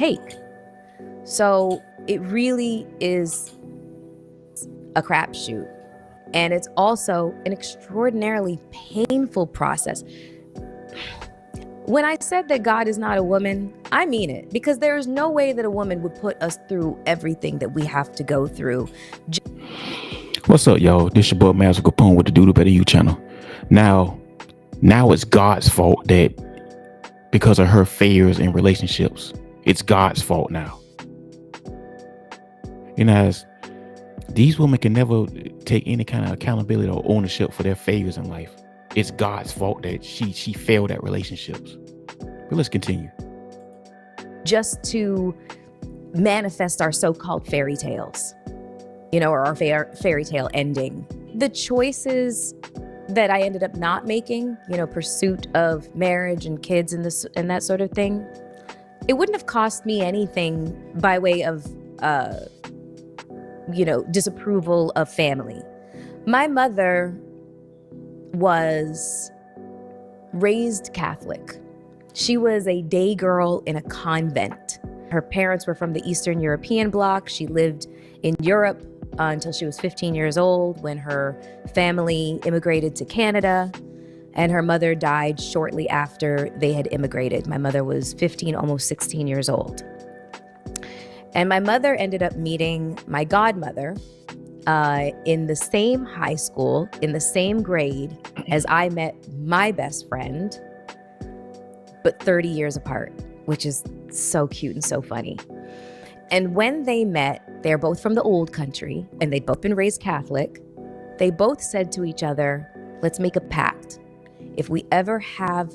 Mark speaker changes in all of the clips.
Speaker 1: take. So it really is a crapshoot. And it's also an extraordinarily painful process. When I said that God is not a woman, I mean it, because there is no way that a woman would put us through everything that we have to go through.
Speaker 2: What's up, y'all? This your boy Magical Capone with the Do the Better You channel. Now it's God's fault that because of her failures in relationships, it's God's fault now. As these women can never take any kind of accountability or ownership for their failures in life. It's God's fault that she failed at relationships. But let's continue.
Speaker 1: Just to manifest our so-called fairy tales, or our fairy tale ending. The choices that I ended up not making, pursuit of marriage and kids and that sort of thing, it wouldn't have cost me anything by way of, disapproval of family. My mother was raised Catholic. She was a day girl in a convent. Her parents were from the Eastern European bloc. She lived in Europe until she was 15 years old when her family immigrated to Canada, and her mother died shortly after they had immigrated. My mother was 15, almost 16 years old. And my mother ended up meeting my godmother in the same high school, in the same grade as I met my best friend, but 30 years apart, which is so cute and so funny. And when they met, they're both from the old country and they'd both been raised Catholic. They both said to each other, let's make a pact. If we ever have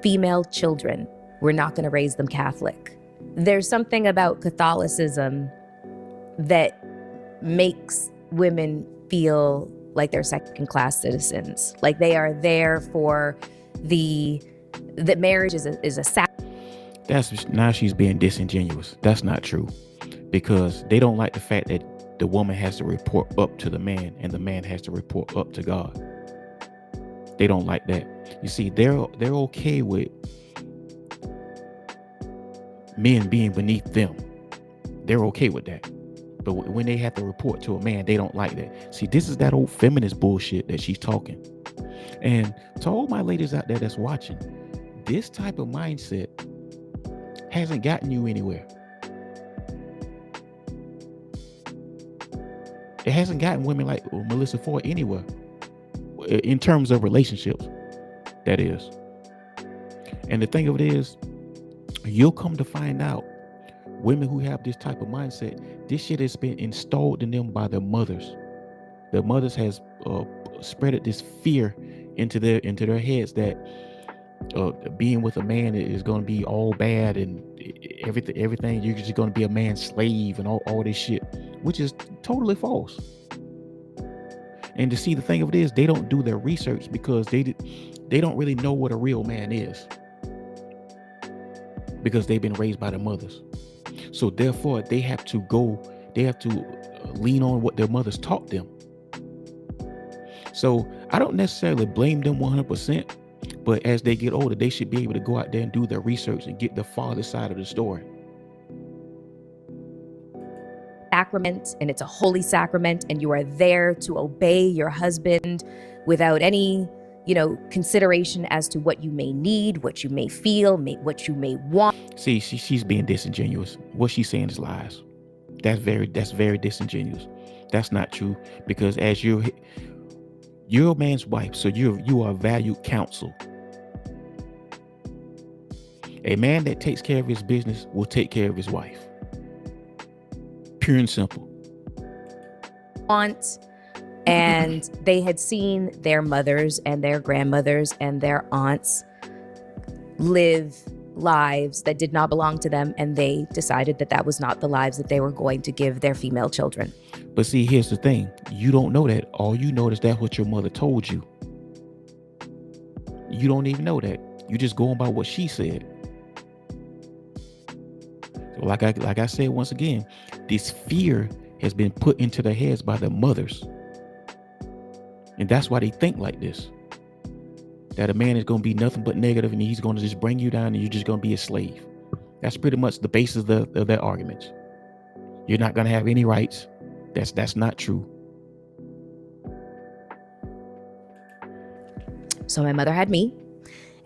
Speaker 1: female children, we're not going to raise them Catholic. There's something about Catholicism that makes women feel like they're second-class citizens, like they are there for that marriage is a
Speaker 2: Now she's being disingenuous. That's not true, because they don't like the fact that the woman has to report up to the man and the man has to report up to God. They don't like that. You see, they're okay with men being beneath them. They're okay with that. But when they have to report to a man, they don't like that. See, this is that old feminist bullshit that she's talking. And to all my ladies out there that's watching, this type of mindset hasn't gotten you anywhere. It hasn't gotten women like Melyssa Ford anywhere in terms of relationships, that is. And the thing of it is, you'll come to find out women who have this type of mindset, this shit has been installed in them by their mothers. Their mothers has spreaded this fear into their heads that being with a man is going to be all bad and everything. You're just going to be a man's slave and all this shit, which is totally false. And to see, the thing of it is, they don't do their research because they don't really know what a real man is, because they've been raised by their mothers. So therefore, they have to lean on what their mothers taught them. So I don't necessarily blame them 100%, but as they get older, they should be able to go out there and do their research and get the father side of the story.
Speaker 1: Sacrament, and it's a holy sacrament, and you are there to obey your husband without any, consideration as to what you may need, what you may feel, what you may want.
Speaker 2: See, she's being disingenuous. What she's saying is lies. That's very disingenuous. That's not true, because as you're a man's wife, so you are valued counsel. A man that takes care of his business will take care of his wife. Pure and simple.
Speaker 1: And they had seen their mothers and their grandmothers and their aunts live lives that did not belong to them, and they decided that was not the lives that they were going to give their female children.
Speaker 2: But see, here's the thing. You don't know that. All you know is that's what your mother told you. You don't even know that. You just going by what she said. So like I said, once again, this fear has been put into their heads by their mothers. And that's why they think like this. That a man is going to be nothing but negative and he's going to just bring you down and you're just going to be a slave. That's pretty much the basis of their arguments. You're not going to have any rights. That's not true.
Speaker 1: So my mother had me,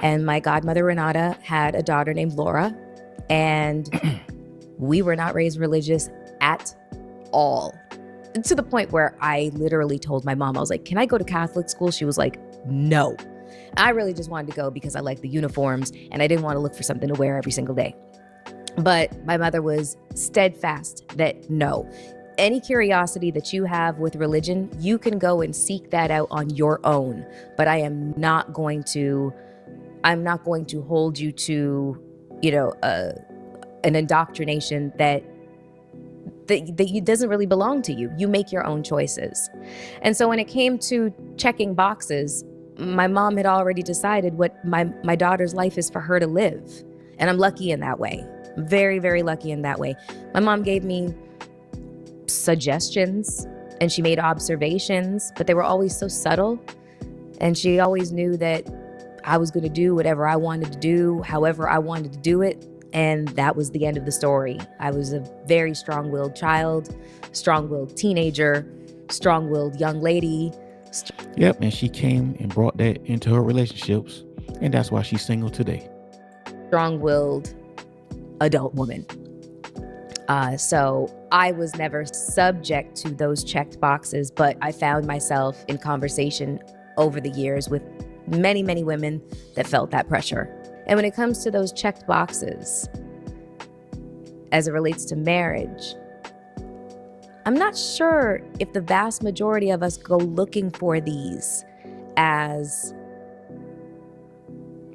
Speaker 1: and my godmother Renata had a daughter named Laura, and we were not raised religious at all. To the point where I literally told my mom, I was like, can I go to Catholic school? She was like, no. I really just wanted to go because I liked the uniforms and I didn't want to look for something to wear every single day. But my mother was steadfast that no. Any curiosity that you have with religion, you can go and seek that out on your own. But I'm not going to hold you to, an indoctrination that doesn't really belong to you. You make your own choices. And so when it came to checking boxes, my mom had already decided what my daughter's life is for her to live. And I'm lucky in that way. Very, very lucky in that way. My mom gave me suggestions and she made observations, but they were always so subtle. And she always knew that I was going to do whatever I wanted to do, however I wanted to do it. And that was the end of the story. I was a very strong-willed child, strong-willed teenager, strong-willed young lady.
Speaker 2: Yep, and she came and brought that into her relationships, and that's why she's single today.
Speaker 1: Strong-willed adult woman. So I was never subject to those checked boxes, but I found myself in conversation over the years with many, many women that felt that pressure. And when it comes to those checked boxes, as it relates to marriage, I'm not sure if the vast majority of us go looking for these as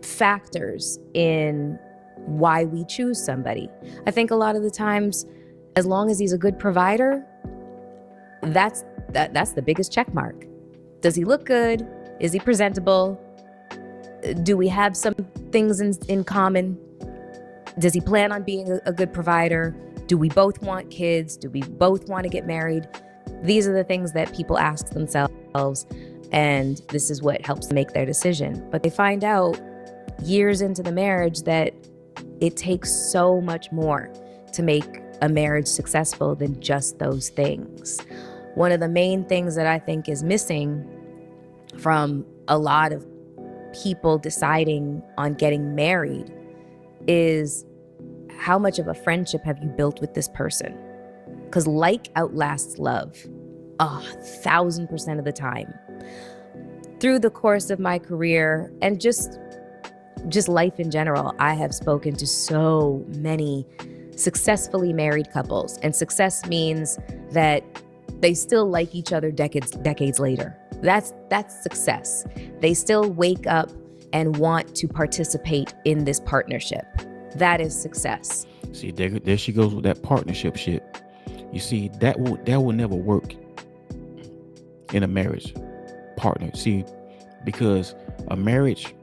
Speaker 1: factors in why we choose somebody. I think a lot of the times, as long as he's a good provider, that's the biggest check mark. Does he look good? Is he presentable? Do we have some things in common? Does he plan on being a good provider? Do we both want kids? Do we both want to get married? These are the things that people ask themselves, and this is what helps them make their decision. But they find out years into the marriage that it takes so much more to make a marriage successful than just those things. One of the main things that I think is missing from a lot of people deciding on getting married is how much of a friendship have you built with this person? Because like outlasts love 1,000% of the time. Through the course of my career and just life in general, I have spoken to so many successfully married couples, and success means that they still like each other decades later. That's success. They still wake up and want to participate in this partnership. That is success.
Speaker 2: See, there she goes with that partnership shit. You see, that will never work in a marriage partner. See, because a marriage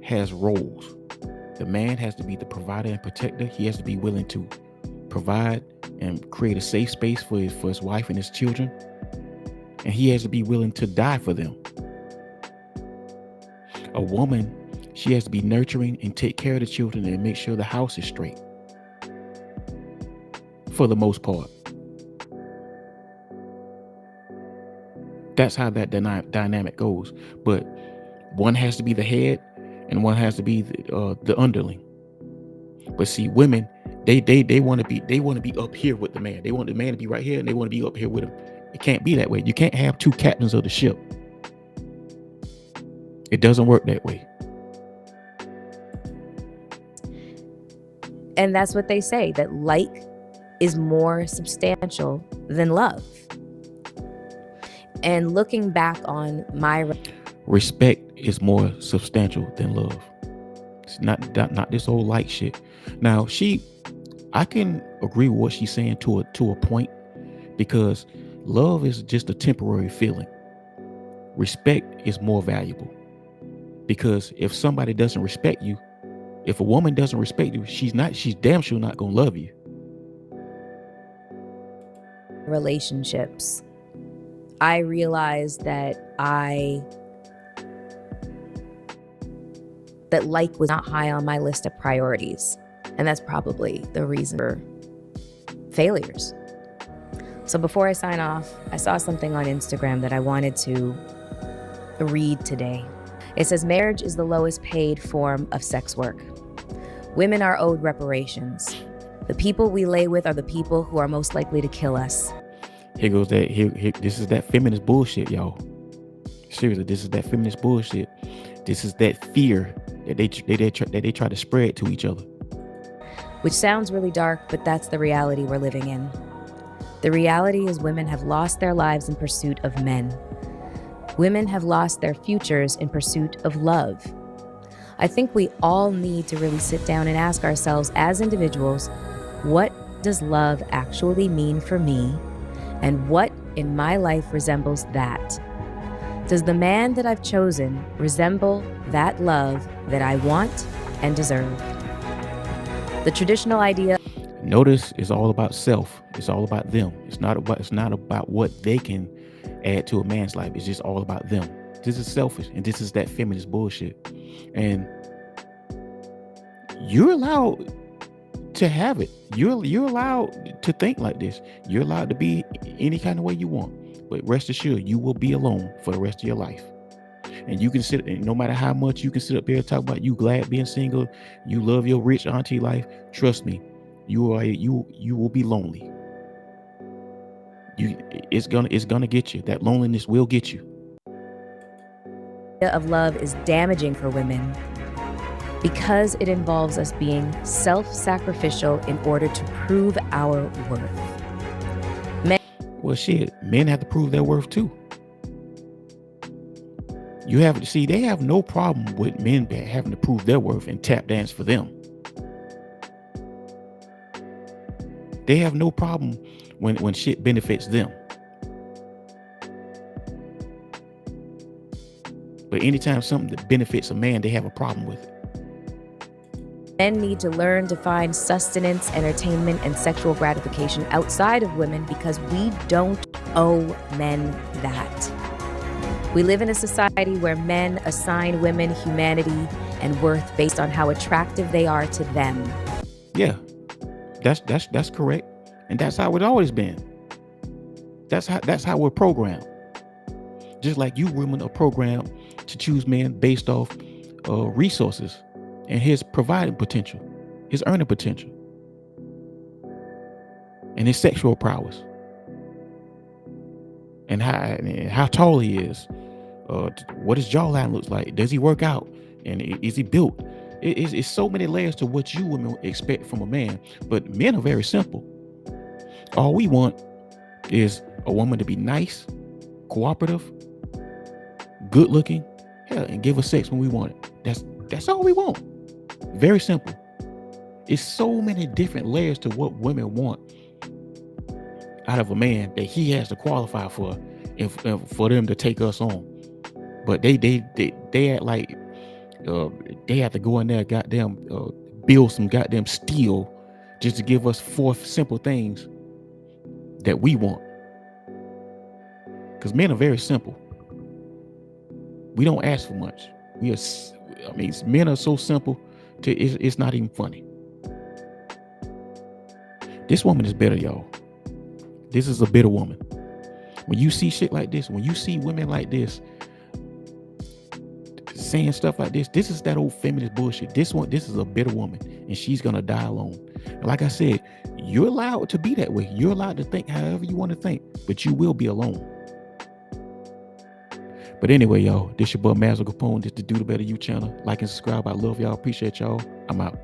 Speaker 2: has roles. The man has to be the provider and protector. He has to be willing to provide and create a safe space for his wife and his children. And he has to be willing to die for them. A woman, she has to be nurturing and take care of the children and make sure the house is straight. For the most part. That's how that dynamic goes. But one has to be the head and one has to be the underling. But see, women, they want to be up here with the man. They want the man to be right here and they want to be up here with him. It can't be that way. You can't have two captains of the ship. It doesn't work that way.
Speaker 1: And that's what they say, that like is more substantial than love. And looking back on my
Speaker 2: respect is more substantial than love. It's not this old like shit. Now I can agree with what she's saying to a point, because love is just a temporary feeling. Respect is more valuable, because if somebody doesn't respect you, if a woman doesn't respect you, she's damn sure not gonna love you.
Speaker 1: Relationships, I realized that like was not high on my list of priorities. And that's probably the reason for failures. So before I sign off, I saw something on Instagram that I wanted to read today. It says, marriage is the lowest paid form of sex work. Women are owed reparations. The people we lay with are the people who are most likely to kill us.
Speaker 2: Here goes that. This is that feminist bullshit, y'all. Seriously, this is that feminist bullshit. This is that fear that they try to spread to each other.
Speaker 1: Which sounds really dark, but that's the reality we're living in. The reality is women have lost their lives in pursuit of men. Women have lost their futures in pursuit of love. I think we all need to really sit down and ask ourselves as individuals, what does love actually mean for me? And what in my life resembles that? Does the man that I've chosen resemble that love that I want and deserve? The traditional idea.
Speaker 2: Notice it's all about self. It's all about them. It's not about what they can add to a man's life. It's just all about them. This is selfish, and this is that feminist bullshit. And you're allowed to have it. You're allowed to think like this. You're allowed to be any kind of way you want. But rest assured, you will be alone for the rest of your life. And you can sit, and no matter how much you can sit up there and talk about you glad being single, you love your rich auntie life. Trust me, you will be lonely. It's gonna get you. That loneliness will get you.
Speaker 1: Of love is damaging for women because it involves us being self-sacrificial in order to prove our worth.
Speaker 2: Well, shit, men have to prove their worth too. They have no problem with men having to prove their worth and tap dance for them. They have no problem when shit benefits them. But anytime something that benefits a man, they have a problem with it.
Speaker 1: Men need to learn to find sustenance, entertainment, and sexual gratification outside of women because we don't owe men that. We live in a society where men assign women humanity and worth based on how attractive they are to them.
Speaker 2: Yeah, that's correct, and that's how it's always been. That's how we're programmed. Just like you women are programmed to choose men based off resources and his providing potential, his earning potential, and his sexual prowess, and how tall he is, what his jawline looks like, does he work out, and is he built? It's so many layers to what you women expect from a man, but men are very simple. All we want is a woman to be nice, cooperative, good looking, hell, and give us sex when we want it. That's all we want. Very simple. It's so many different layers to what women want out of a man that he has to qualify for, if for them to take us on. But they act like they have to go in there, goddamn, build some goddamn steel just to give us 4 simple things that we want. Because men are very simple. We don't ask for much. Men are so simple. It's not even funny. This woman is bitter, y'all. This is a bitter woman. When you see shit like this, when you see women like this saying stuff like this is that old feminist bullshit. This is a bitter woman, and she's gonna die alone. And like I said, you're allowed to be that way. You're allowed to think however you want to think, but you will be alone. But anyway, y'all, this your boy Master Capone. This the Do the Better You channel. Like and subscribe. I love y'all. Appreciate y'all. I'm out.